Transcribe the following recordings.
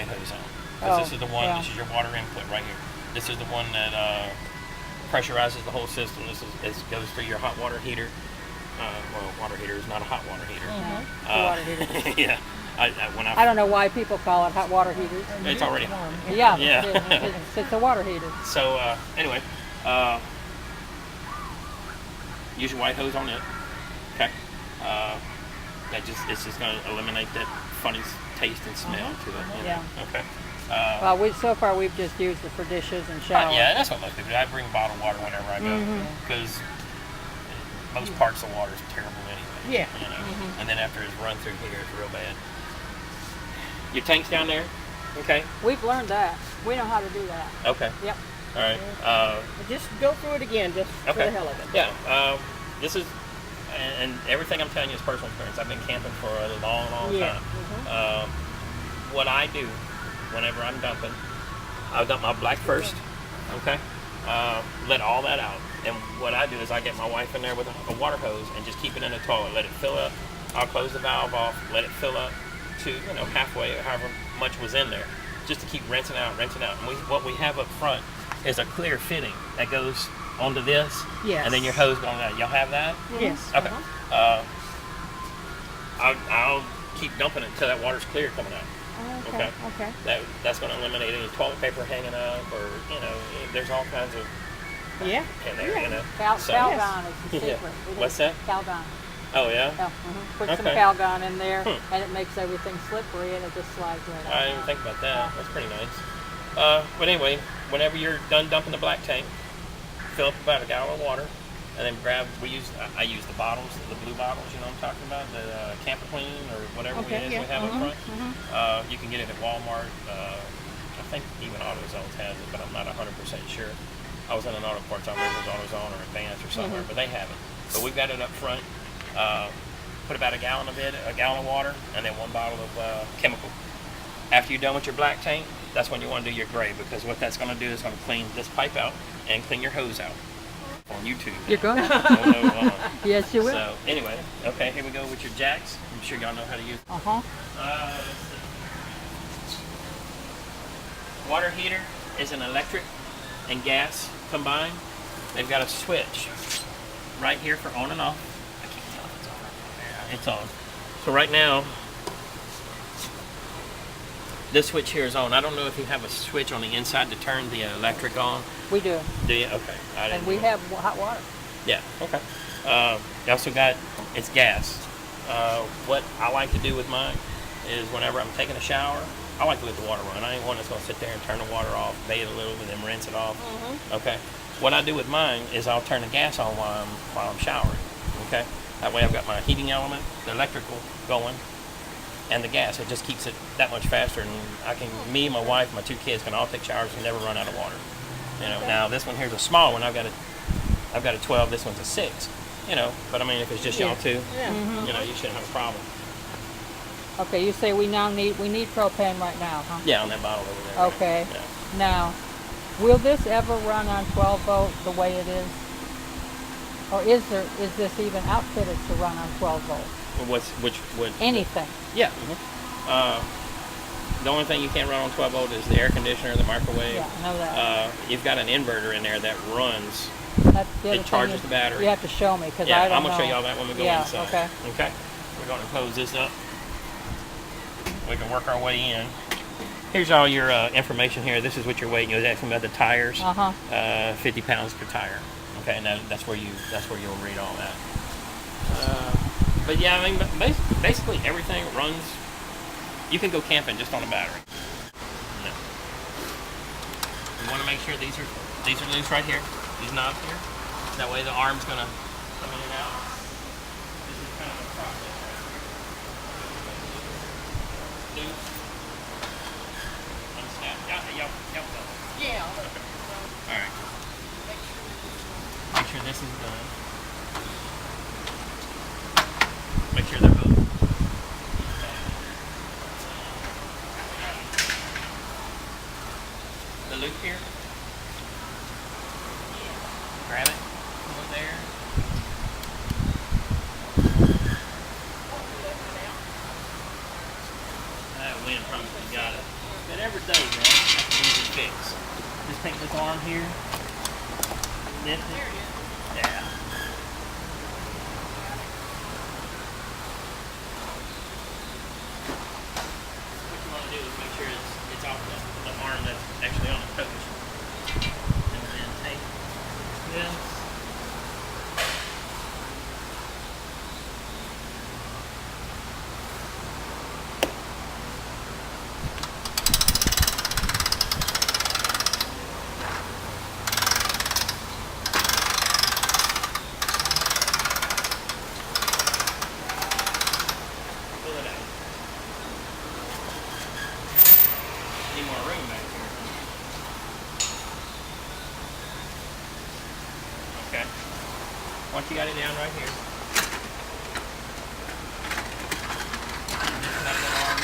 white hose on. Because this is the one, yeah. this is your water input right here. This is the one that pressurizes the whole system. This goes through your hot water heater. Well, water heater is not a hot water heater. Water heater. Yeah. I don't know why people call it hot water heaters. It's already Yeah, Yeah. it's a water heater. So anyway, use your white hose on it. Okay. It's just going to eliminate that funny taste and smell to it. You know? Yeah. Okay. Well, so far we've just used it for dishes and showers. Yeah, that's what most people do. I bring bottled water whenever I go because most parts of water is terrible anyway. Yeah. You know? And then after it's run through here, it's real bad. Your tank's down there. Okay. We've learned that. We know how to do that. Okay. Yep. All right. Just go through it again, just for the hell of it. Yeah. This is, and everything I'm telling you is personal experience. I've been camping for a long, long time. What I do whenever I'm dumping, I'll dump my black first. Okay. Let all that out. And what I do is I get my wife in there with a water hose and just keep it in the toilet. Let it fill up. I'll close the valve off. Let it fill up to halfway, or however much was in there, just to keep rinsing out. And what we have up front is a clear fitting that goes onto this. Yes. And then your hose going out. Y'all have that? Yes. Okay. I'll keep dumping it until that water's clear coming out. Okay. Okay. That's going to eliminate any toilet paper hanging up, or there's all kinds of Yeah. in there. You know. Calgon is the secret. What's that? Calgon. Oh yeah. Yeah. Put some Okay. Calgon in there, and it makes everything slippery, and it just slides right out. I didn't even think about that. That's pretty nice. But anyway, whenever you're done dumping the black tank, fill up about a gallon of water, and then I use the bottles, the blue bottles. You know what I'm talking about? The Camper Clean or whatever it is we have up front. You can get it at Walmart. I think even AutoZone has it, but I'm not 100% sure. I was in an auto parts. I remember it was AutoZone or Advance or somewhere, but they have it. But we've got it up front. Put about a gallon of water, and then 1 bottle of chemical. After you're done with your black tank, that's when you want to do your gray, because what that's going to do is going to clean this pipe out and clean your hose out. On YouTube. You're going to? Yes, you will. So anyway, okay, here we go with your jacks. I'm sure y'all know how to use. Water heater is an electric and gas combined. They've got a switch right here for on and off. I can't tell if it's on or not. It's on. So right now, this switch here is on. I don't know if you have a switch on the inside to turn the electric on. We do. Do you? Okay. And we have hot water. Yeah. Okay. You also got, it's gas. What I like to do with mine is whenever I'm taking a shower, I like to let the water run. I ain't one that's going to sit there and turn the water off, bathe a little, and then rinse it off. Okay. What I do with mine is I'll turn the gas on while I'm showering. Okay. That way I've got my heating element, the electrical going, and the gas. It just keeps it that much faster, and me, my wife, my 2 kids can all take showers and never run out of water. You know. Now this one here's a small one. I've got a 12. This one's a 6. You know. But I mean, if it's just y'all 2, you know, you shouldn't have a problem. Okay, you say we need propane right now, huh? Yeah, on that bottle over there. Okay. Yeah. Now, will this ever run on 12 volt the way it is? Or is this even outfitted to run on 12 volt? Anything. Yeah. The only thing you can't run on 12 volt is the air conditioner, the microwave. Yeah, I know that. You've got an inverter in there that runs. It charges the battery. You have to show me, because Yeah, I don't I'm know. gonna show y'all that when we go inside. Okay. Okay. We're gonna close this up. We can work our way in. Here's all your information here. This is what you're weighing. You was asking about the tires. 50 pounds per tire. Okay, and that's where you'll read all that. But yeah, I mean, basically everything runs. You can go camping just on a battery. Yeah. You want to make sure these are loose right here. These knobs here. That way the arm's gonna come in and out. This is kind of a process right here. Loose. Unsnap. Y'all go. Yeah. Okay. All right. Make sure this is done. Make sure they're both. The loop here. Grab it. Over there. That wind probably got it. fix. Just take this arm here, lift it. Yeah. What you want to do is make sure it's off the arm that's actually on the post. And then take this. Pull it out. Need more room back here. Okay. Once you got it down right here. Just let that arm.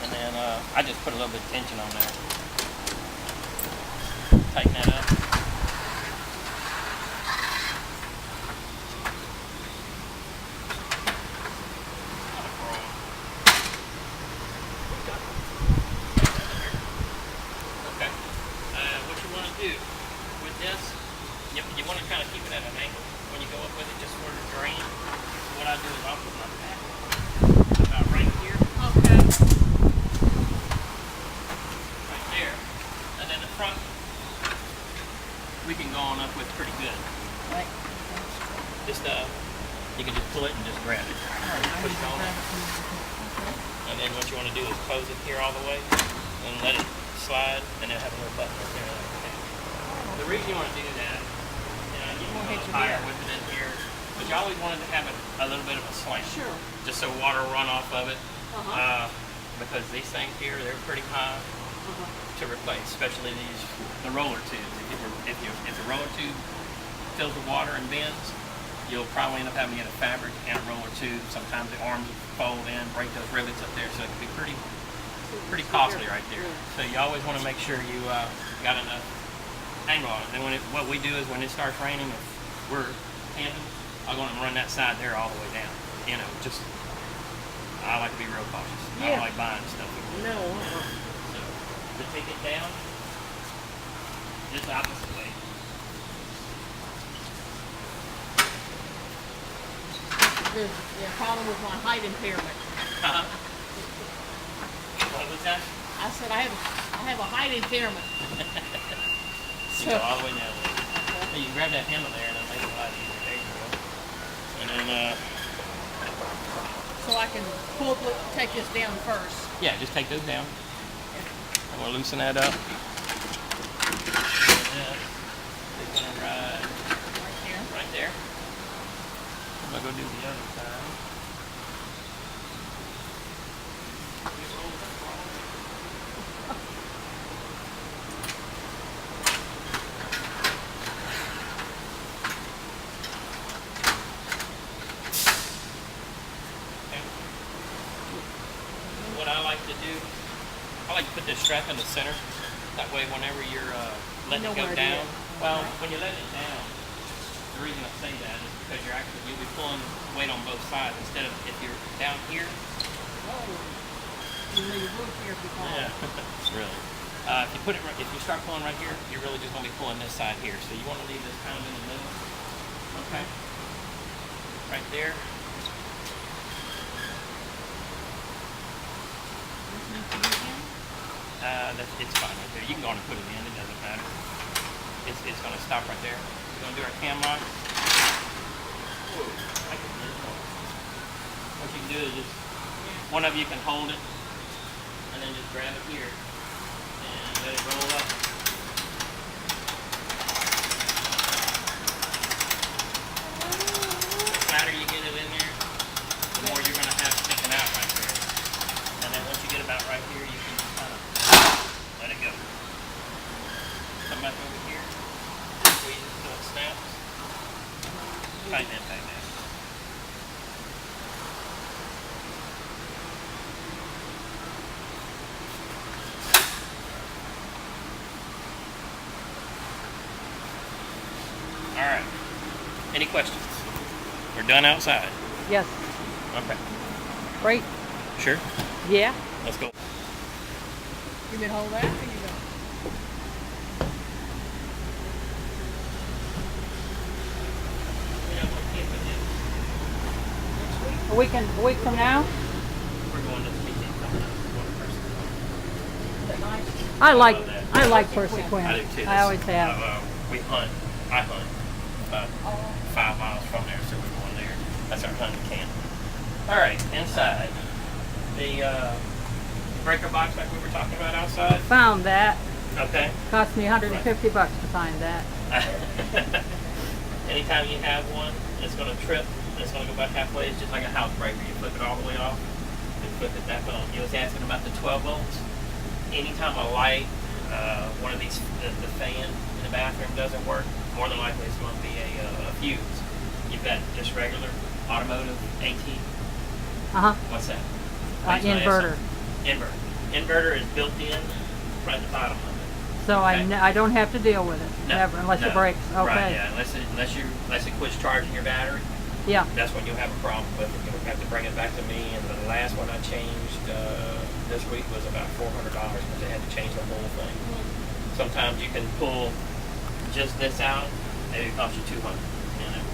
And then I just put a little bit of tension on there. Tighten that up. Okay. What you want to do with this, you want to kind of keep it at an angle when you go up with it, just for the drain. So what I do is I'll put my back about right here, Okay. right there, and then the front we can go on up with pretty good. Right. Just you can just pull it and just grab it, push it on up. And then what you want to do is close it here all the way and let it slide, and then have a little button right there. Like that. The reason you want to do that, you can go higher with it in here, but you always wanted to have a little bit of a slant, Sure. just so water will run off of it. Uh-huh. Because these things here, they're pretty high to replace, especially the roller tubes. If the roller tube fills with water and bends, you'll probably end up having to get a fabric and a roller tube. Sometimes the arms will fold in, break those rivets up there, so it can be pretty costly right there. So you always want to make sure you got enough angle on it. Then what we do is when it starts raining, if we're camping, I'm going to run that side there all the way down. You know, just I like to be real cautious. I Yeah. don't like buying stuff. No. So to take it down, just the opposite way. There's a problem with my height impairment. What was that? I said I have a height impairment. You go all the way down there. Hey, you grab that handle there and it'll make it a lot easier. There you go. And then, So I can take this down first. yeah, just take those down. And we'll loosen that up. It's gonna ride Right here. right there. I'm gonna go do the other side. What I like to do, I like to put this strap in the center. That way, whenever you're letting it go where it down, is. well, when you're letting it down, the reason I say that is because you'll be pulling weight on both sides instead of if you're down here. Oh. You need a roof here before. Yeah, really. If you start pulling right here, you're really just gonna be pulling this side here. So you want to leave this kind of in the middle. Okay. Right there. It's fine right there. You can go on and put it in. It doesn't matter. It's going to stop right there. We're going to do our cam lock. Whoa, I can do this one. What you can do is just one of you can hold it, and then just grab it here and let it roll up. The fatter you get it in there, the more you're going to have sticking out right there. And then once you get about right here, you can just kind of let it go. Come back over here, squeeze it until it snaps. Tighten that back down. All right. Any questions? We're done outside. Yes. Okay. Right? Sure. Yeah. Let's go. You can hold that, or you go. A week from now? We're going to the meeting coming up. I like I Percy Quinn. do too. I always have. We hunt. I hunt about 5 miles from there, so we're going there. That's our hunting camp. All right, inside the breaker box like we were talking about outside. Found that. Okay. Cost me $150 to find that. Anytime you have one, it's going to trip. It's going to go about halfway. It's just like a house breaker. You flip it all the way off. You flip it back on. You was asking about the 12 volts. Anytime a light, one of these, the fan in the bathroom doesn't work, more than likely it's going to be a fuse. You've got just regular automotive AT. What's that? Inverter. Inverter. Inverter is built in right at the bottom of it. So Okay. I don't have to deal with it, No, never, unless no. it breaks. Okay. Right, yeah, unless it quits charging your battery, Yeah. that's when you'll have a problem with it. You'll have to bring it back to me, and the last one I changed this week was about $400 because they had to change the whole thing. Sometimes you can pull just this out, maybe it costs you $200. You know?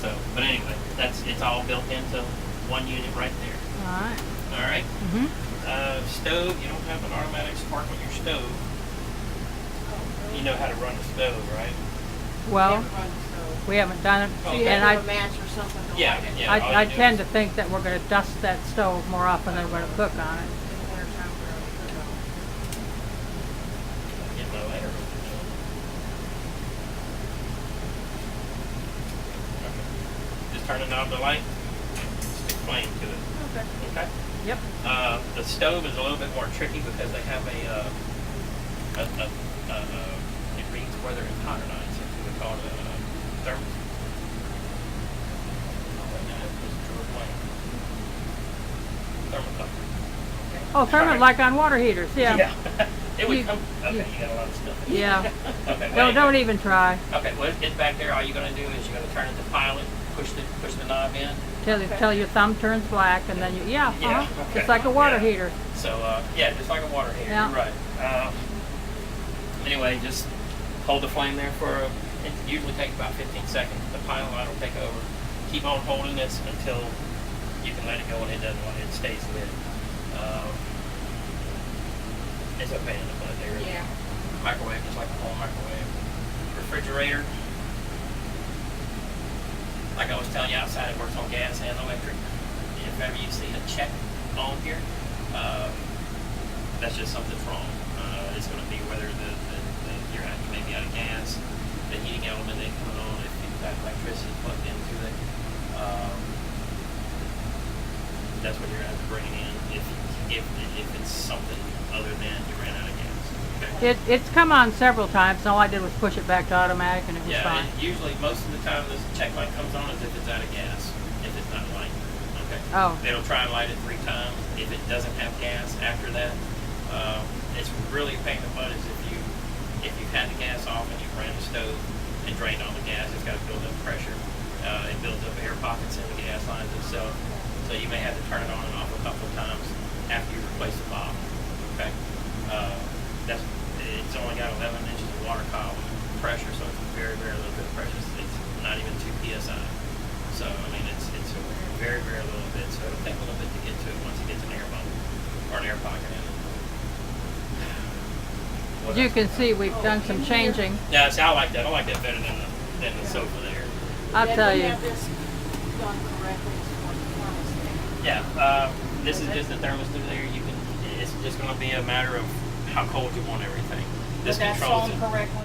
So, but anyway, it's all built into one unit right there. All right. All right. Mhm. Stove. You don't have an automatic spark on your stove. You know how to run the stove, right? Well, Never run the stove. we haven't done it, Okay. You and have to have a match or something to Yeah, light it. yeah. all I you do tend is- to think that we're going to dust that stove more often than we're going to cook on it. In the wintertime, we're gonna cook on it. Get my lighter. Okay. Just turn the knob to light. Stick flame to it. Okay. Okay. Yep. The stove is a little bit more tricky because they have it reads whether it's hot or not. It's what we call it a thermos. Thermocouple. Oh, thermos Alright. like on water heaters. Yeah. It would You- come. Okay, you- you got a lot of stuff. Yeah. Okay. well, Don't even try. Okay, well, it's back there. All you're going to do is you're going to turn it to pilot, push the knob in. Till your thumb turns black, and then Yeah, okay. just like a water Yeah. heater. So, yeah, just like a water heater. Yeah. You're right. Anyway, just hold the flame there for, it usually takes about 15 seconds. The pilot light will take over. Keep on holding this until you can let it go and it stays lit. It's a pain in the butt there. Yeah. Microwave, just like a home microwave. Refrigerator. Like I was telling you, outside it works on gas and electric. If ever you see a check on here, that's just something's wrong. It's going to be whether you may be out of gas, the heating element ain't coming on, if you've got electricity plugged into it. That's what you're going to have to bring in if it's something other than you ran out of gas. Okay? It's come on several times. And all I did was push it back to automatic, and it was Yeah, fine. and usually most of the time this check light comes on as if it's out of gas, if it's not light. Okay. Oh. They'll try and light it 3 times. If it doesn't have gas after that, it's really a pain in the butt. Is if you've had the gas off and you've ran the stove and drained all the gas, it's got to build up pressure. It builds up air pockets in the gas lines itself. So you may have to turn it on and off a couple of times after you replace the bulb. Okay. It's only got 11 inches of water column pressure, so it's very, very little bit of pressure. It's not even 2 psi. So I mean, it's very, very little bit. So it'll take a little bit to get to it once it gets an air bubble or an air pocket in it. As you can see, we've done some changing. Yeah, see, I like that. I like that better than the sofa there. I'll Did tell we you. have this done correctly as far as the thermostat? Yeah, this is just the thermostat there. It's just going to be a matter of how cold you want everything. This But that's controls on it. correctly?